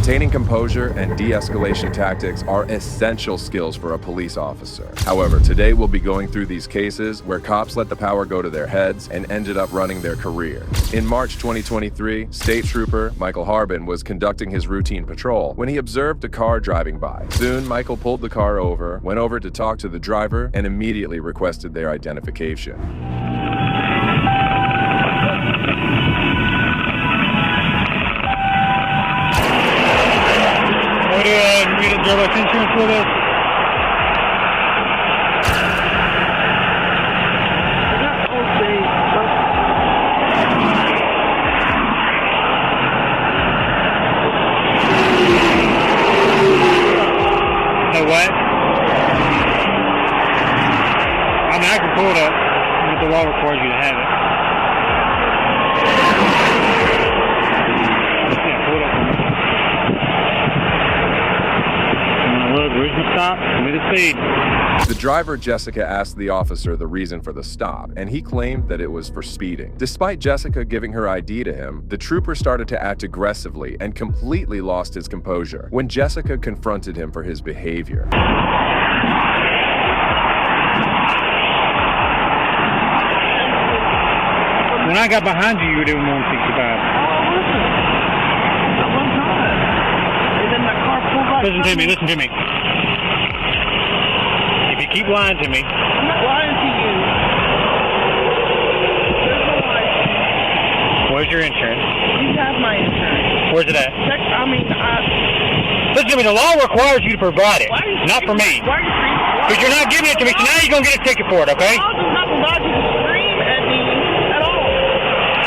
Maintaining composure and de-escalation tactics are essential skills for a police officer. However, today we'll be going through these cases where cops let the power go to their heads and ended up running their career. In March 2023, State Trooper Michael Harbin was conducting his routine patrol when he observed a car driving by. Soon, Michael pulled the car over, went over to talk to the driver, and immediately requested their identification. You need to drive life insurance with us? So what? I mean, I can pull it up, but the law requires you to have it. Yeah, pull it up. Where's the stop? Give me the speed. The driver, Jessica, asked the officer the reason for the stop, and he claimed that it was for speeding. Despite Jessica giving her ID to him, the trooper started to act aggressively and completely lost his composure when Jessica confronted him for his behavior. When I got behind you, you were doing 165. Listen to me. If you keep lying to me. I'm not lying to you. There's no license. Where's your insurance? You have my insurance. Where's it at? Listen to me, the law requires you to provide it. Not for me. Why are you screaming? Because you're not giving it to me, so now you're going to get a ticket for it, okay? The law does not allow you to scream at me at all.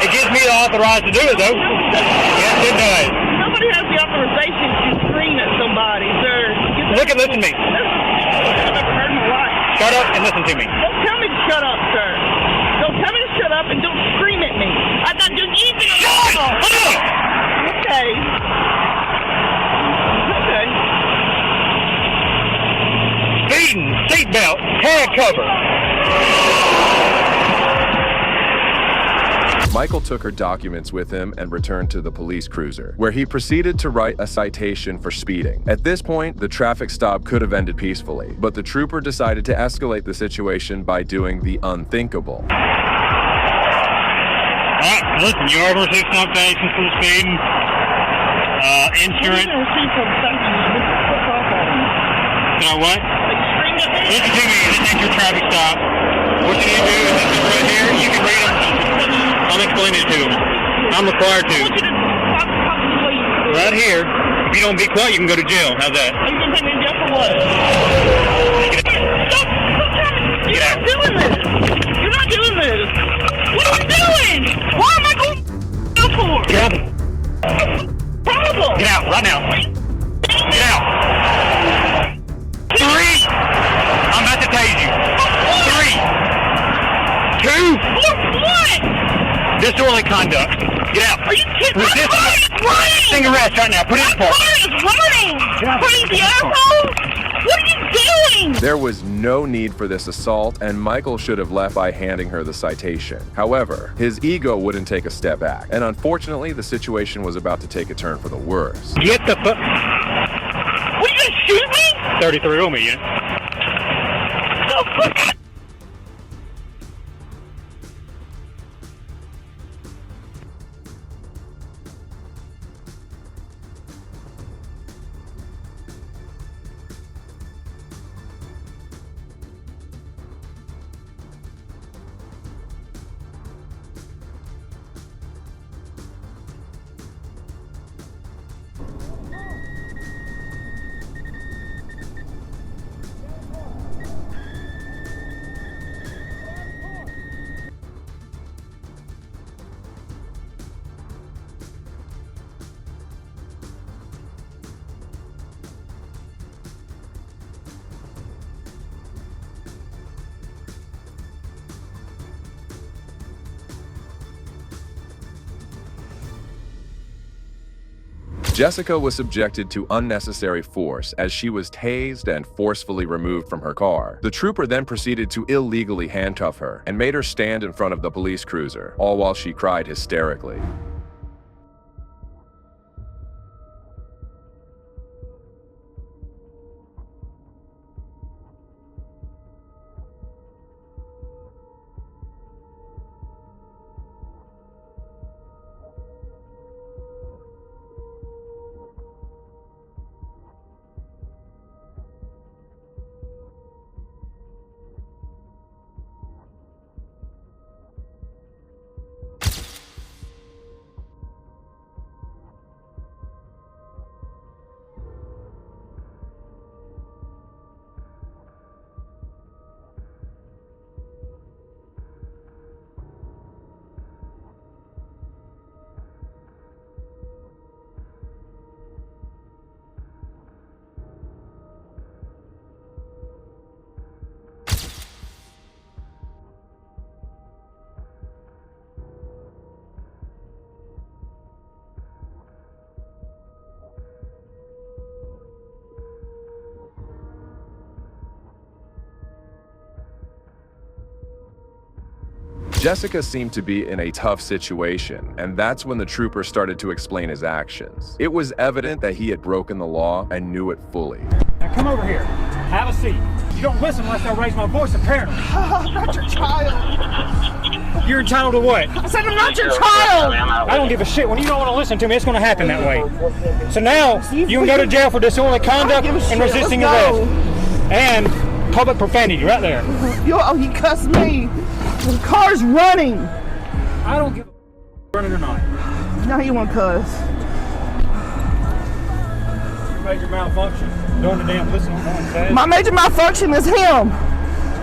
It gives me the authorized to do it, though. Yes, it does. Nobody has the authorization to scream at somebody, sir. Listen to me. I've never heard in my life. Shut up and listen to me. Don't tell me to shut up, sir. Don't tell me to shut up and don't scream at me. I'm not doing anything. Shut up! Okay. Okay. Speeding, seatbelt, hair cover. Michael took her documents with him and returned to the police cruiser, where he proceeded to write a citation for speeding. At this point, the traffic stop could have ended peacefully, but the trooper decided to escalate the situation by doing the unthinkable. Alright, listen, you already received citations for the speeding. Insurance. You know what? Listen to me, this is your traffic stop. What you need to do is this is right here, you can read them. I'm explaining it to them. I'm required to. Right here. If you don't be quiet, you can go to jail. How's that? Are you going to take me to jail for what? Stop! You're not doing this! You're not doing this! What are you doing? Why am I going to jail for? Get out. Problem! Get out, right now. Get out. 3. I'm about to tase you. 3. 2. What? Disorderly conduct. Get out. Are you kidding me? My car is running! Sing arrest right now. Put it in My park. car is running! Crazy asshole! What are you doing? There was no need for this assault, and Michael should have left by handing her the citation. However, his ego wouldn't take a step back, and unfortunately, the situation was about to take a turn for the worse. Get the fuck. What, you gonna shoot me? 33 on me, yeah? No, fuck. Jessica was subjected to unnecessary force as she was tased and forcefully removed from her car. The trooper then proceeded to illegally handcuff her and made her stand in front of the police cruiser, all while she cried hysterically. Jessica seemed to be in a tough situation, and that's when the trooper started to explain his actions. It was evident that he had broken the law and knew it fully. Now come over here. Have a seat. You don't listen unless I raise my voice, apparently. I'm not your child. You're entitled to what? I said I'm not your child. I don't give a shit. When you don't want to listen to me, it's going to happen that way. So now, you can go to jail for disorderly conduct and resisting arrest. And public profanity, right there. Oh, he cussed me. The car's running. I don't give a running or not. Now you want to cuss. Major malfunction. Doing the damn listen on one side. My major malfunction is him.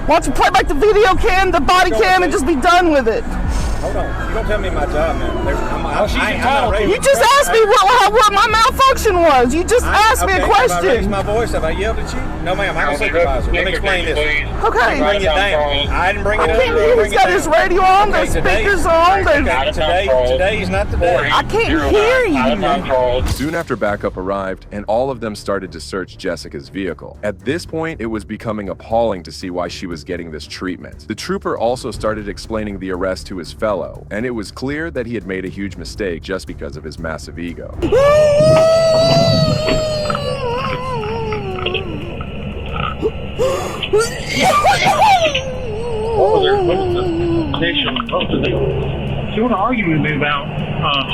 Why don't you play back the video cam, the body cam, and just be done with it? Hold on. You don't tell me my job, man. She's entitled to. You just asked me what my malfunction was. You just asked me a question. Have I raised my voice? Have I yelled at you? No, ma'am. I'm a supervisor. Let me explain this. Okay. Bring it down. I didn't bring it I up. can't hear. He's got his radio on, the speakers on. Today's not the day. I can't hear you. Soon after backup arrived, and all of them started to search Jessica's vehicle. At this point, it was becoming appalling to see why she was getting this treatment. The trooper also started explaining the arrest to his fellow, and it was clear that he had made a huge mistake just because of his massive ego. She wanted to argue with me about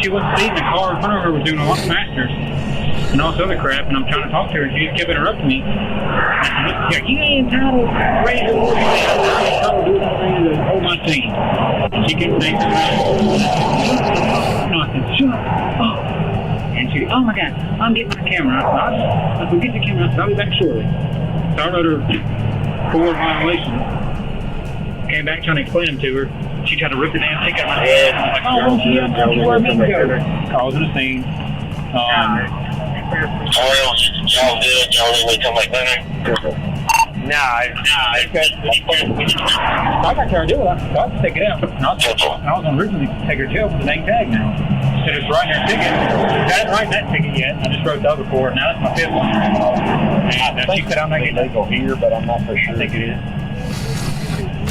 she wasn't seeing the car in front of her was doing a lot faster and all this other crap, and I'm trying to talk to her and she just kept interrupting me. Yeah, you ain't entitled to raise your voice. You ain't entitled to do anything to hold my team. She kept saying something. No, I said, shut up. Oh. And she, oh my God, I'm getting my camera. I said, get the camera. I'll be back shortly. So I wrote her 4 violations. Came back trying to explain them to her. She tried to rip the damn ticket out of my head. I'm like, oh, don't you wear me together. Causing a scene. Y'all good? Y'all really come like that? Nah, I got her to do it. I'll just take it out. I was going to originally take her to jail for the dang tag now. Instead of writing her ticket. I didn't write that ticket yet. I just wrote the other for it. Now that's my 5th one. Now she said I'm not getting legal here, but I'm not for sure. I think it is.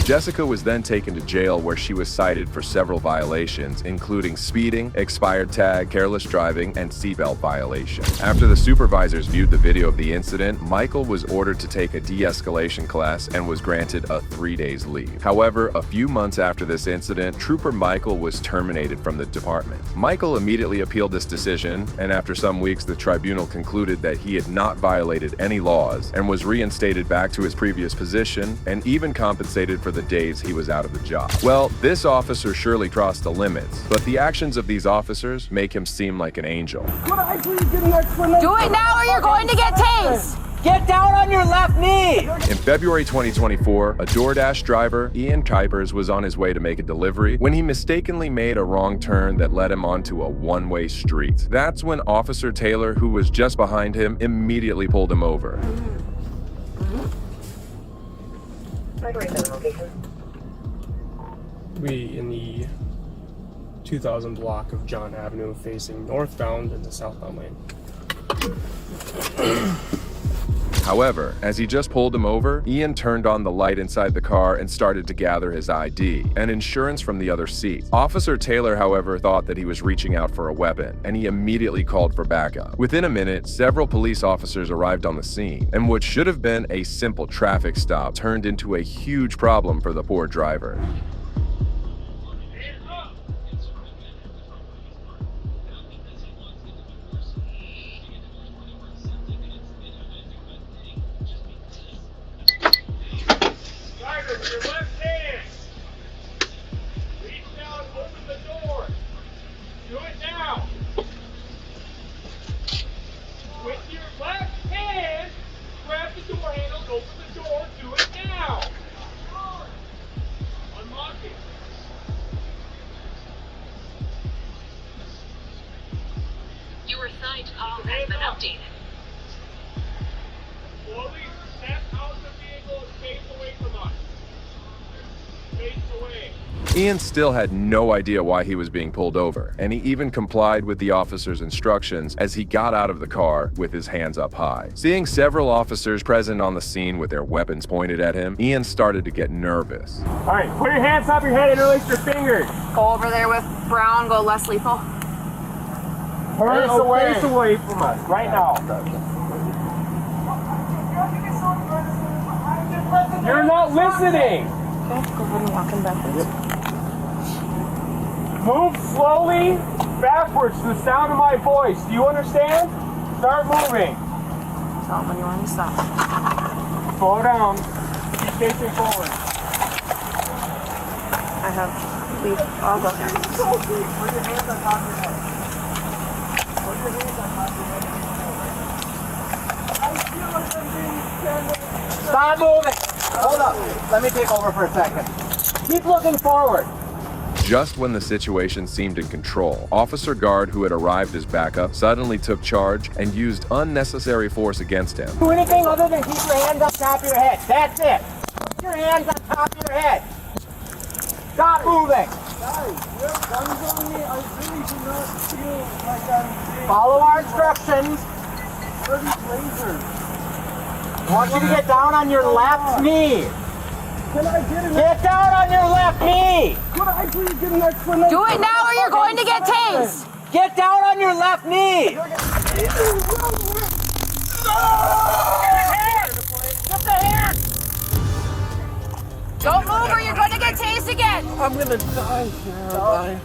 Jessica was then taken to jail where she was cited for several violations, including speeding, expired tag, careless driving, and seatbelt violation. After the supervisors viewed the video of the incident, Michael was ordered to take a de-escalation class and was granted a 3 days leave. However, a few months after this incident, Trooper Michael was terminated from the department. Michael immediately appealed this decision, and after some weeks, the tribunal concluded that he had not violated any laws and was reinstated back to his previous position and even compensated for the days he was out of the job. Well, this officer surely crossed the limits, but the actions of these officers make him seem like an angel. Could I please get an explanation? Do it now or you're going to get tased! Get down on your left knee! In February 2024, a DoorDash driver, Ian Kuipers, was on his way to make a delivery when he mistakenly made a wrong turn that led him onto a one-way street. That's when Officer Taylor, who was just behind him, immediately pulled him over. We in the 2000 block of John Avenue facing northbound in the southbound lane. However, as he just pulled him over, Ian turned on the light inside the car and started to gather his ID and insurance from the other seat. Officer Taylor, however, thought that he was reaching out for a weapon, and he immediately called for backup. Within a minute, several police officers arrived on the scene, and what should have been a simple traffic stop turned into a huge problem for the poor driver. Your left hand. Reach down, open the door. Do it now. With your left hand, grab the door handle, open the door, do it now. Unlock it. Your site all has been updated. Slowly step out of the vehicle and face away from us. Face away. Ian still had no idea why he was being pulled over, and he even complied with the officer's instructions as he got out of the car with his hands up high. Seeing several officers present on the scene with their weapons pointed at him, Ian started to get nervous. All right, put your hands up your head and release your fingers. Go over there with Brown, go less lethal. Turn face away from us right now. You're not listening. Okay, go ahead and walk him backwards. Move slowly backwards to the sound of my voice. Do you understand? Start moving. Tell him when you want him to stop. Slow down. Keep facing forward. I have leave. I'll go. Put your hands on top of your head. Put your hands on top of your head. Stop moving. Hold up. Let me take over for a second. Keep looking forward. Just when the situation seemed in control, Officer Guard, who had arrived as backup, suddenly took charge and used unnecessary force against him. Do anything other than keep your hands on top of your head. That's it. Keep your hands on top of your head. Stop moving. Guys, you have guns on me. I really do not feel like I'm being... Follow our instructions. Where are these lasers? I want you to get down on your left knee. Can I get an... Get down on your left knee. Could I please get an explanation? Do it now or you're going to get tased. Get down on your left knee. Don't move or you're going to get tased again. I'm gonna die here.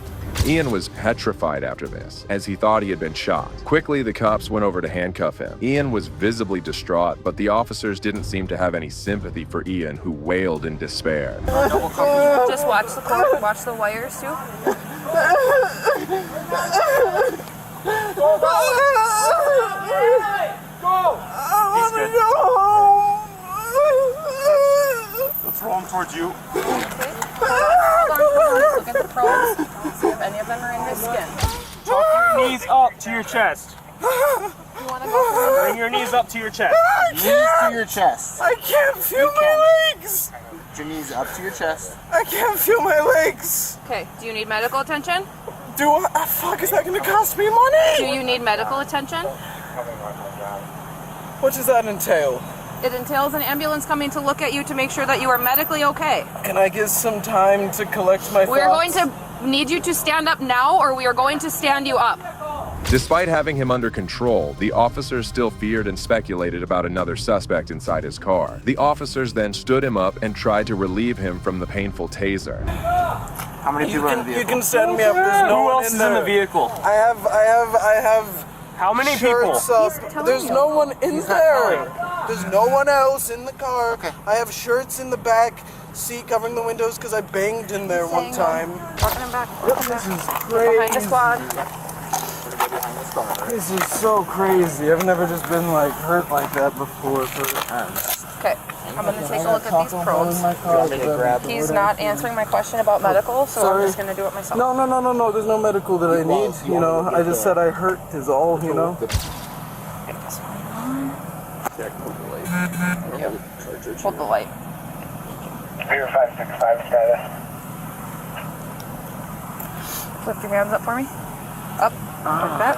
Ian was petrified after this, as he thought he had been shot. Quickly, the cops went over to handcuff him. Ian was visibly distraught, but the officers didn't seem to have any sympathy for Ian, who wailed in despair. Just watch the cord, watch the wires too. What's wrong towards you? Okay. Hold on. Look at the probes. See if any of them are in his skin. Tuck your knees up to your chest. You want to go for Bring your knees up to your chest. Knees to your chest. I can't feel my legs! Put your knees up to your chest. I can't feel my legs! Okay, do you need medical attention? Do I? Fuck, is that gonna cost me money? Do you need medical attention? What does that entail? It entails an ambulance coming to look at you to make sure that you are medically okay. Can I get some time to collect my We're going thoughts? to need you to stand up now or we are going to stand you up. Despite having him under control, the officers still feared and speculated about another suspect inside his car. The officers then stood him up and tried to relieve him from the painful taser. How many people are in the vehicle? You can send me up. There's no Who one else is in the vehicle? I have How many shirts people? up. There's no one in there. There's no one else in the car. Okay. I have shirts in the back seat covering the windows because I banged in there one time. Walking him back. This is crazy. Behind the squad. This is so crazy. I've never just been like hurt like that before. Okay, I'm going to take a look at these probes. He's not answering my question about medical, so I'm just going to do it myself. No. There's no medical that I need. You know, I just said I hurt is all. You know. Hold the light. Spear 565 status. Lift your hands up for me. Up. Like that.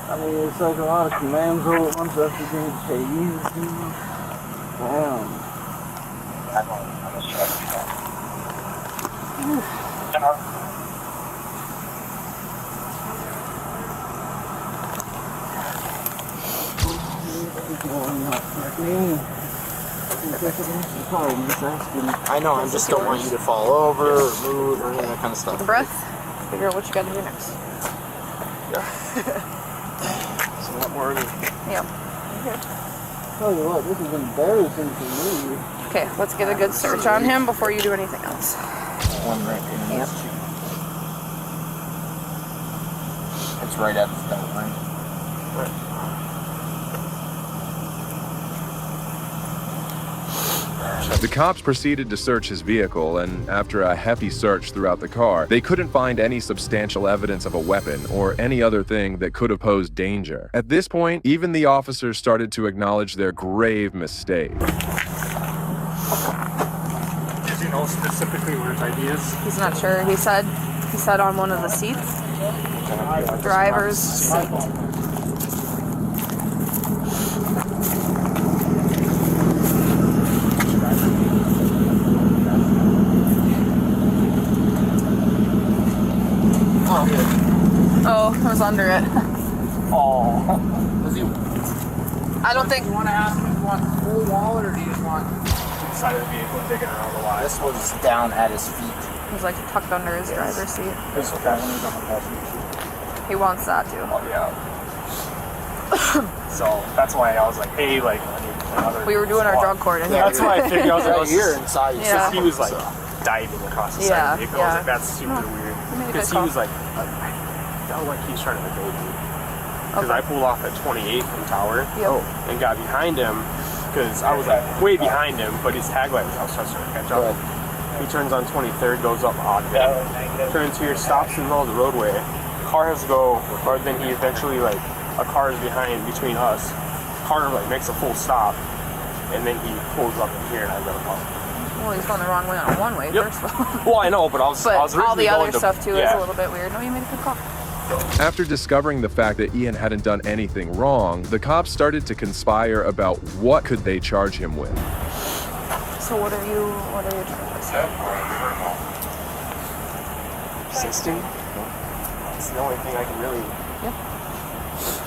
I mean, it's like a lot of commands all at once after being tased. Damn. I'm just I know, I just don't want you to fall over or move or any of that kind of stuff. Breath. Figure out what you got to do next. So what more? Yep. Tell you what, this is embarrassing for me. Okay, let's get a good search on him before you do anything else. One right in here. It's right at the belt line. The cops proceeded to search his vehicle, and after a hefty search throughout the car, they couldn't find any substantial evidence of a weapon or any other thing that could have posed danger. At this point, even the officers started to acknowledge their grave mistake. Did you know specifically where his ID is? He's not sure. He said on one of the seats. Driver's seat. Oh, it was under it. Oh. I don't think. You want to ask him if you want the full wallet or do you just want... Inside of the vehicle, digging around a lot. This was down at his feet. It was like tucked under his driver's seat. This was down when he was on the passenger seat. He wants that too. Oh, yeah. So that's why I was like, hey, like, I need another. We were doing our drug court in here. That's why I figured I was like, You're inside. Yeah. he was like diving across the side of the vehicle. I was like, that's super weird. Because he was like, I felt like he was trying to evade me. Because I pulled off at 28 from Tower and got behind him because I was like way behind him, but his tag light was I was trying to catch up. He turns on 23rd, goes up Auditing, turns here, stops in the middle of the roadway. Car has to go, or then he eventually like a car is behind between us. Car like makes a full stop, and then he pulls up in here and I let him up. Well, he's going the wrong way on a one-way, first of all. Well, I know, but I was originally all the other going to, stuff too is a little bit weird. No, you made a good call. After discovering the fact that Ian hadn't done anything wrong, the cops started to conspire about what could they charge him with. So what are you trying to say? Resisting. That's the only thing I can really. Yeah.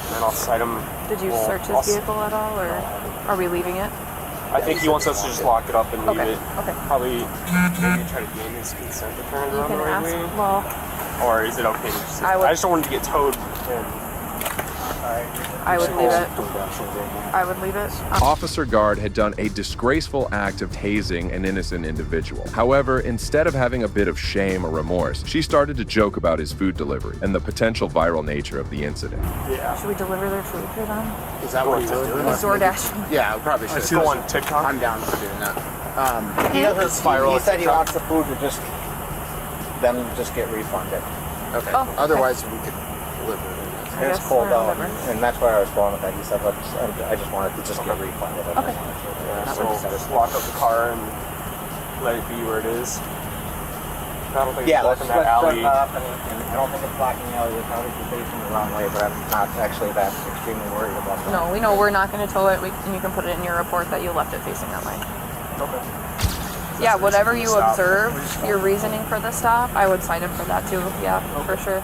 And then I'll cite him. Did you search his vehicle at all, or are we leaving it? I think he wants us to just lock it up and leave it. Okay. Probably maybe try to gain his consent to turn it You around can the right ask. way. Well, Or is it okay to just... I just don't want him to get towed. I would leave it. I would leave it. Officer Guard had done a disgraceful act of tasing an innocent individual. However, instead of having a bit of shame or remorse, she started to joke about his food delivery and the potential viral nature of the incident. Yeah. Should we deliver their food for them? Is that what he's doing? He's DoorDash. Yeah, we probably should. Go on TikTok. I'm down for doing that. He said he wants the food to just get refunded. Okay. Oh, Otherwise, we could deliver it. It's guess, cold out, whatever. and that's where I was going with that. He said, I just wanted to just get refunded. Okay. Yeah, so just lock up the car and let it be where it is. I don't think it's blocking that alley. Up and I don't think it's blocking the alley. It's probably facing the wrong way, but I'm not actually that extremely worried about that. No, we know we're not going to tow it. And you can put it in your report that you left it facing that way. Okay. Yeah, whatever you observe, your reasoning for the stop, I would cite him for that too. Yeah, for sure.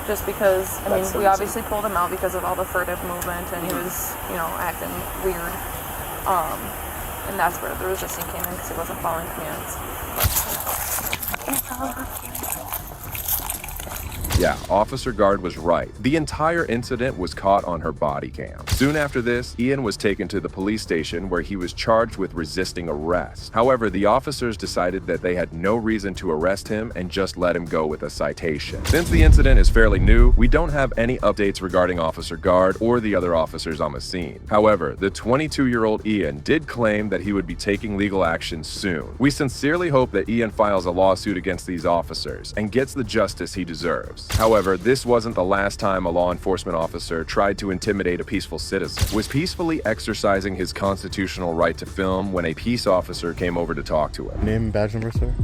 Just because, I mean, we obviously pulled him out because of all the furtive movement and he was, acting weird. And that's where the resisting came in because he wasn't following commands. Yeah, Officer Guard was right. The entire incident was caught on her body cam. Soon after this, Ian was taken to the police station where he was charged with resisting arrest. However, the officers decided that they had no reason to arrest him and just let him go with a citation. Since the incident is fairly new, we don't have any updates regarding Officer Guard or the other officers on the scene. However, the 22-year-old Ian did claim that he would be taking legal action soon. We sincerely hope that Ian files a lawsuit against these officers and gets the justice he deserves. However, this wasn't the last time a law enforcement officer tried to intimidate a peaceful citizen. Was peacefully exercising his constitutional right to film when a peace officer came over to talk to him. Name and badge number, sir?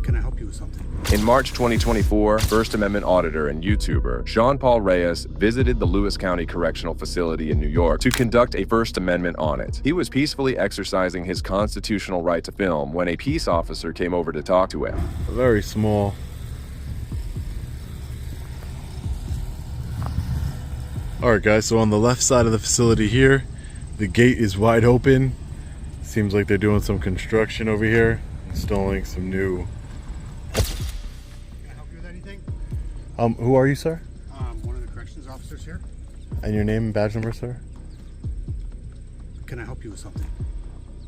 Can I help you with something? In March 2024, First Amendment auditor and YouTuber Jean-Paul Reyes visited the Lewis County Correctional Facility in New York to conduct a First Amendment audit. He was peacefully exercising his constitutional right to film when a peace officer came over to talk to him. Very small. Alright guys, so on the left side of the facility here, the gate is wide open. Seems like they're doing some construction over here, installing some new... Can I help you with anything? Who are you, sir? One of the corrections officers here. And your name and badge number, sir? Can I help you with something?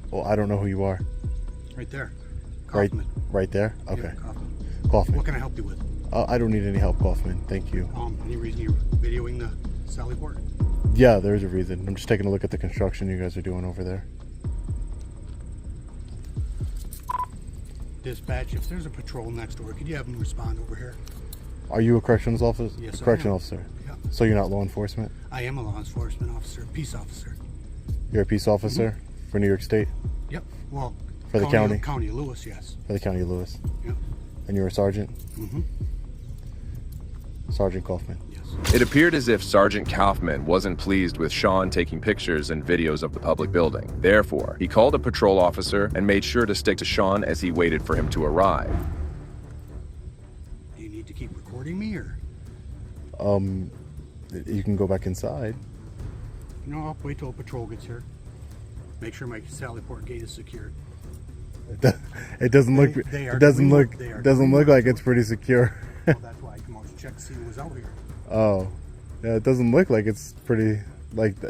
Well, I don't know who you are. Right there. Right, Kaufman. right there? Okay. Yeah, Kaufman. Kaufman. What can I help you with? I don't need any help, Kaufman. Thank you. Any reason you're videoing the Sally Port? Yeah, there's a reason. I'm just taking a look at the construction you guys are doing over there. Dispatch, if there's a patrol next door, could you have them respond over here? Are you a corrections officer? Yes, Correction I am. officer. Yeah. So you're not law enforcement? I am a law enforcement officer, peace officer. You're a peace officer for New York State? Yep. Well, For the county? County of Lewis, yes. For the County of Lewis. Yeah. And you were a sergeant? Mm-hmm. Sergeant Kaufman. Yes. It appeared as if Sergeant Kaufman wasn't pleased with Sean taking pictures and videos of the public building. Therefore, he called a patrol officer and made sure to stick to Sean as he waited for him to arrive. Do you need to keep recording me, or? You can go back inside. No, I'll wait till a patrol gets here. Make sure my Sallyport gate is secured. It doesn't look. It doesn't look like it's pretty secure. Well, that's why I come out to check to see who was out here. Oh, yeah. It doesn't look like it's pretty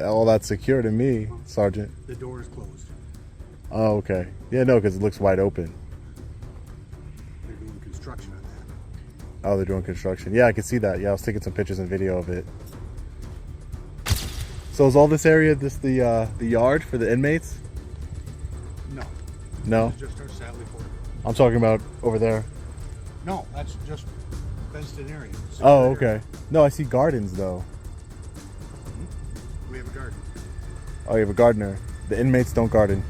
all that secure to me, Sergeant. The door is closed. Oh, okay. Yeah, no, because it looks wide open. They're doing construction on that. Oh, they're doing construction. Yeah, I can see that. Yeah, I was taking some pictures and video of it. So is all this area the yard for the inmates? No. No? This is just our Sallyport. I'm talking about over there. No, that's just fenced-in area. Oh, okay. No, I see gardens though. We have a garden. Oh, you have a gardener. The inmates don't garden.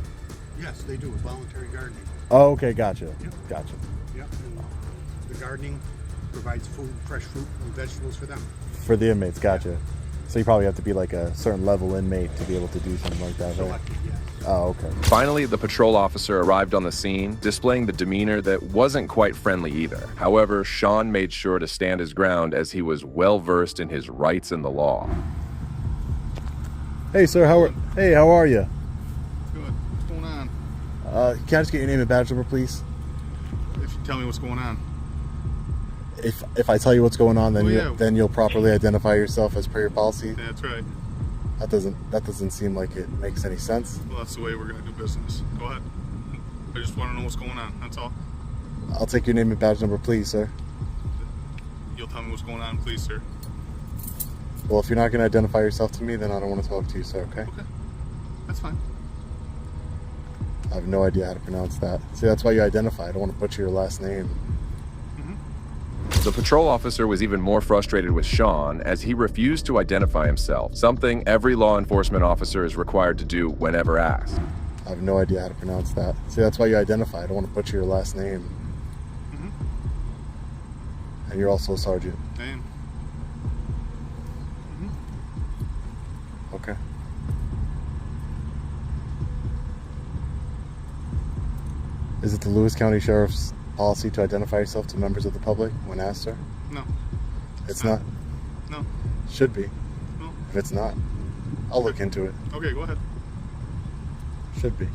Yes, they do. Voluntary gardening. Oh, okay. Gotcha. Yep. Gotcha. Yep. And the gardening provides food, fresh fruit and vegetables for them. For the inmates. Gotcha. So you probably have to be like a certain level inmate to be able to do something like that, right? Selected, yes. Oh, okay. Finally, the patrol officer arrived on the scene, displaying the demeanor that wasn't quite friendly either. However, Sean made sure to stand his ground as he was well versed in his rights and the law. Hey, sir. How are you? Good. What's going on? Can I just get your name and badge number, please? If you tell me what's going on. If I tell you what's going on, then yeah. then you'll properly identify yourself as per your policy. Yeah, that's right. That doesn't seem like it makes any sense. Well, that's the way we're gonna do business. Go ahead. I just want to know what's going on. That's all. I'll take your name and badge number, please, sir. You'll tell me what's going on, please, sir. Well, if you're not going to identify yourself to me, then I don't want to talk to you, sir, okay? Okay. That's fine. I have no idea how to pronounce that. See, that's why you identify. I don't want to butcher your last name. The patrol officer was even more frustrated with Sean as he refused to identify himself, something every law enforcement officer is required to do whenever asked. I have no idea how to pronounce that. See, that's why you identify. I don't want to butcher your last name. And you're also a sergeant. I am. Okay. Is it the Lewis County Sheriff's policy to identify yourself to members of the public when asked, sir? No. It's not? No. Should be. No. If it's not, I'll look into it. Okay, go ahead. Should be.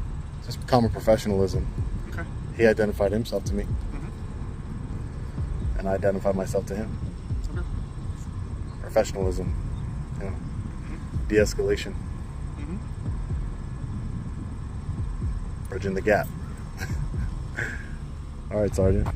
Just common professionalism. Okay. He identified himself to me. Mm-hmm. And I identified myself to him. Okay. Professionalism. You know. Mm-hmm. De-escalation. Mm-hmm. Bridging the gap. All right, Sergeant.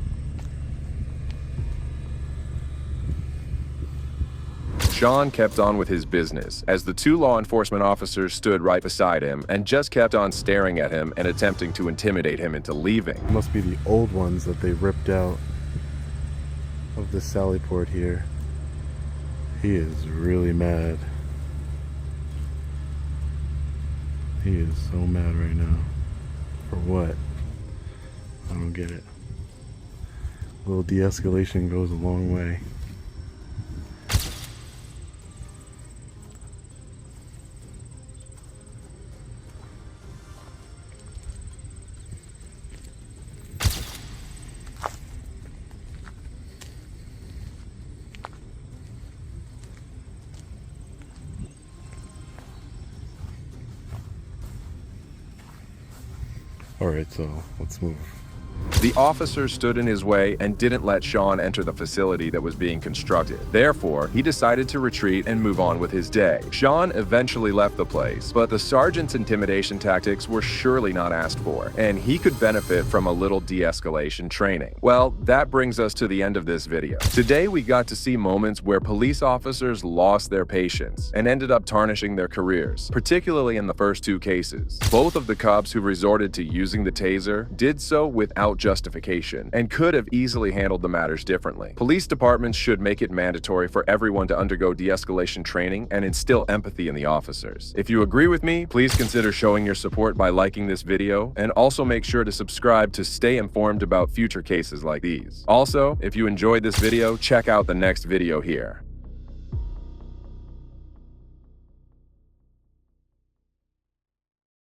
Sean kept on with his business as the two law enforcement officers stood right beside him and just kept on staring at him and attempting to intimidate him into leaving. It must be the old ones that they ripped out of the Sallyport here. He is really mad. He is so mad right now. For what? I don't get it. A little de-escalation goes a long way. Alright, so let's move. The officer stood in his way and didn't let Sean enter the facility that was being constructed. Therefore, he decided to retreat and move on with his day. Sean eventually left the place, but the sergeant's intimidation tactics were surely not asked for, and he could benefit from a little de-escalation training. Well, that brings us to the end of this video. Today, we got to see moments where police officers lost their patience and ended up tarnishing their careers, particularly in the first two cases. Both of the cops who resorted to using the taser did so without justification and could have easily handled the matters differently. Police departments should make it mandatory for everyone to undergo de-escalation training and instill empathy in the officers. If you agree with me, please consider showing your support by liking this video, and also make sure to subscribe to stay informed about future cases like these. Also, if you enjoyed this video, check out the next video here.